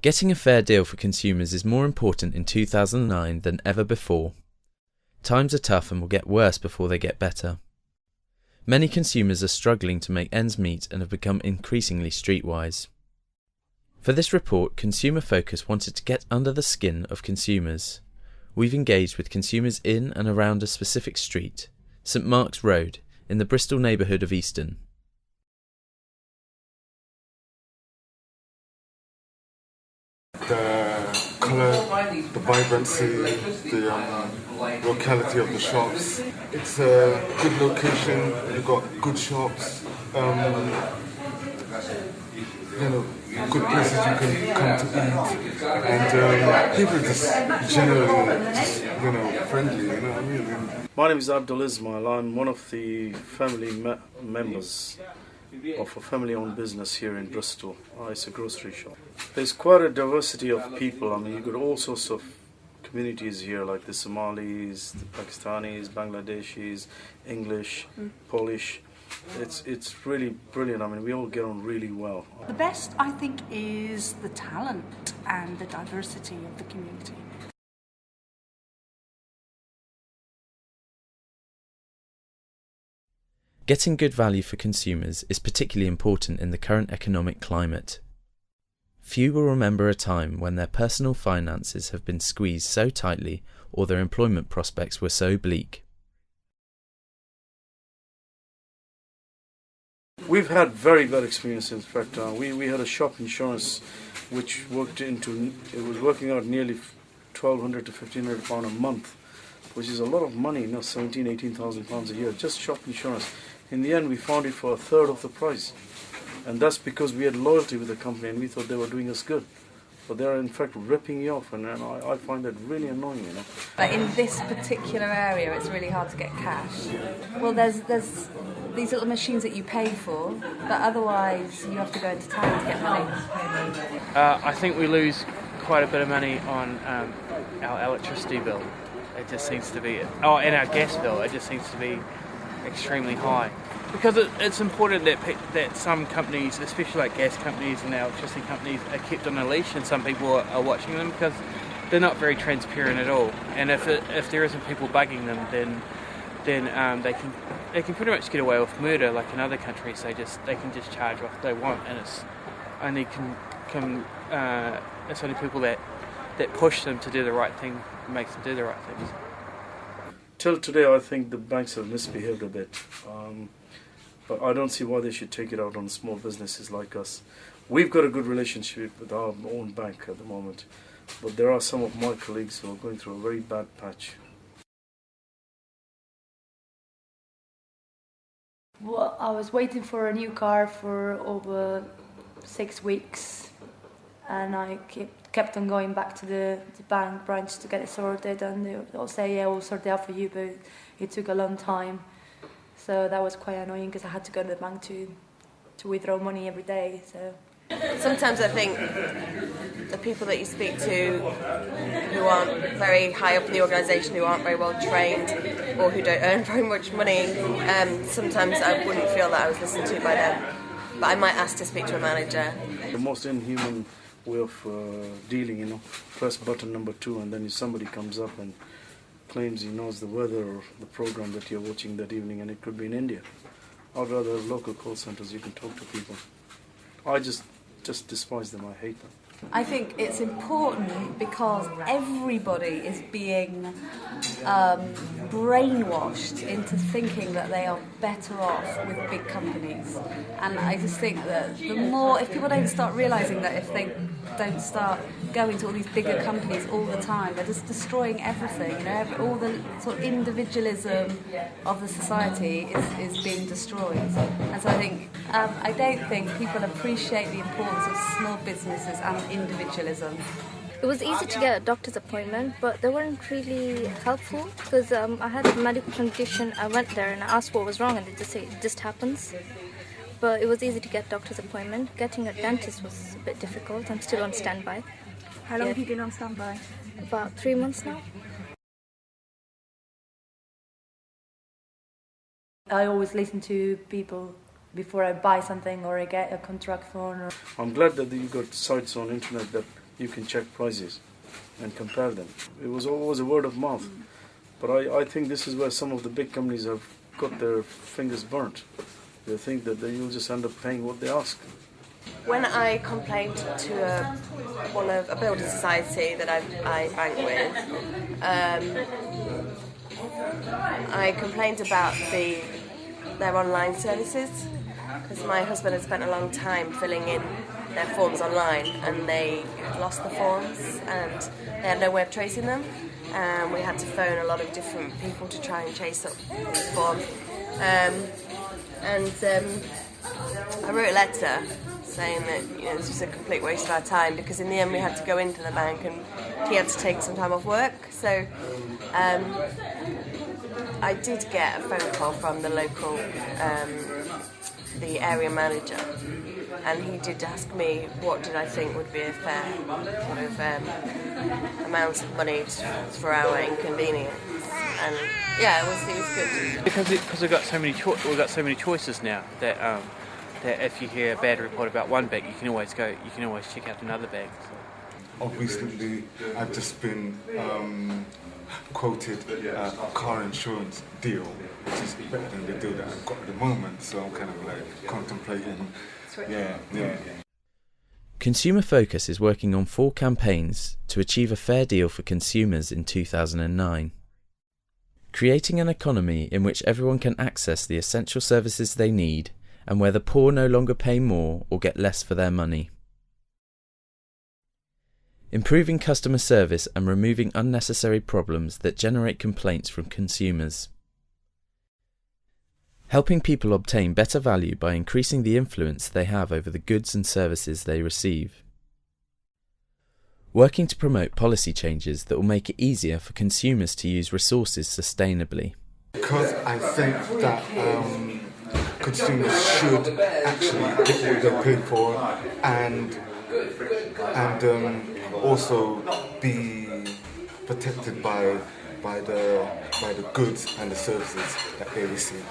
Getting a fair deal for consumers is more important in 2009 than ever before. Times are tough and will get worse before they get better. Many consumers are struggling to make ends meet and have become increasingly streetwise. For this report, Consumer Focus wanted to get under the skin of consumers. We've engaged with consumers in and around a specific street, St Mark's Road, in the Bristol neighbourhood of Easton. The colour, the vibrancy, the locality of the shops. It's a good location, you've got good shops, good places you can come to eat, and people are just generally friendly, you know what I mean? My name is Abdul Ismail. I'm one of the family members of a family-owned business here in Bristol. It's a grocery shop. There's quite a diversity of people. I mean, you've got all sorts of communities here, like the Somalis, the Pakistanis, Bangladeshis, English, Polish. It's really brilliant. I mean, we all get on really well. The best, I think, is the talent and the diversity of the community. Getting good value for consumers is particularly important in the current economic climate. Few will remember a time when their personal finances have been squeezed so tightly or their employment prospects were so bleak. We've had very bad experiences. In fact, we had a shop insurance which working out nearly £1,200 to £1,500 a month, which is a lot of money, £18,000 a year, just shop insurance. In the end, we found it for a third of the price, and that's because we had loyalty with the company and we thought they were doing us good. But they're in fact ripping you off, and I find that really annoying, you know. But in this particular area, it's really hard to get cash. Well, there's these little machines that you pay for, but otherwise you have to go into town to get money. I think we lose quite a bit of money on our electricity bill. It just seems to be, and our gas bill. It just seems to be extremely high. Because it's important that some companies, especially like gas companies and electricity companies, are kept on a leash, and some people are watching them because they're not very transparent at all. And if there isn't people bugging them, then they can pretty much get away with murder. Like in other countries, they can just charge what they want, and it's only it's only people that push them to do the right thing, makes them do the right things. Till today, I think the banks have misbehaved a bit. But I don't see why they should take it out on small businesses like us. We've got a good relationship with our own bank at the moment, but there are some of my colleagues who are going through a very bad patch. Well, I was waiting for a new car for over 6 weeks, and I kept on going back to the bank branch to get it sorted, and they'll say, yeah, we'll sort it out for you, but it took a long time. So that was quite annoying because I had to go to the bank to withdraw money every day. So sometimes I think the people that you speak to who aren't very high up in the organisation, who aren't very well trained, or who don't earn very much money, sometimes I wouldn't feel that I was listened to by them. But I might ask to speak to a manager. The most inhuman way of dealing, press button number 2 and then somebody comes up and claims he knows the weather or the program that you're watching that evening, and it could be in India. I'd rather have local call centres, you can talk to people. I just despise them, I hate them. I think it's important because everybody is being brainwashed into thinking that they are better off with big companies. And I just think that if people don't start realising that if they don't start going to all these bigger companies all the time, they're just destroying everything. All the sort of individualism of the society is being destroyed. And so I don't think people appreciate the importance of small businesses and individualism. It was easy to get a doctor's appointment, but they weren't really helpful because I had a medical condition. I went there and I asked what was wrong, and they just say it just happens. But it was easy to get a doctor's appointment. Getting a dentist was a bit difficult. I'm still on standby. How long have you been on standby? About 3 months now. I always listen to people before I buy something or I get a contract phone. I'm glad that you've got sites on internet that you can check prices and compare them. It was always a word of mouth. But I think this is where some of the big companies have got their fingers burnt. They think that you'll just end up paying what they ask. When I complained to a building society that I bank with, I complained about their online services, because my husband had spent a long time filling in their forms online, and they had lost the forms and they had no way of tracing them, and we had to phone a lot of different people to try and chase up these forms. I wrote a letter saying that this was a complete waste of our time, because in the end we had to go into the bank and he had to take some time off work. So I did get a phone call from the local, the area manager, and he did ask me what did I think would be a fair sort of amount of money for our inconvenience. And yeah, it was good. Because we've got so many choices now that that if you hear a bad report about one bank, you can always check out another bank. Recently, I've just been quoted a car insurance deal, which is better than the deal that I've got at the moment. So I'm kind of like contemplating. Yeah. Consumer Focus is working on 4 campaigns to achieve a fair deal for consumers in 2009. Creating an economy in which everyone can access the essential services they need, and where the poor no longer pay more or get less for their money. Improving customer service and removing unnecessary problems that generate complaints from consumers. Helping people obtain better value by increasing the influence they have over the goods and services they receive. Working to promote policy changes that will make it easier for consumers to use resources sustainably. Because I think that consumers should actually get what they pay for, and also be protected by the goods and the services that they receive.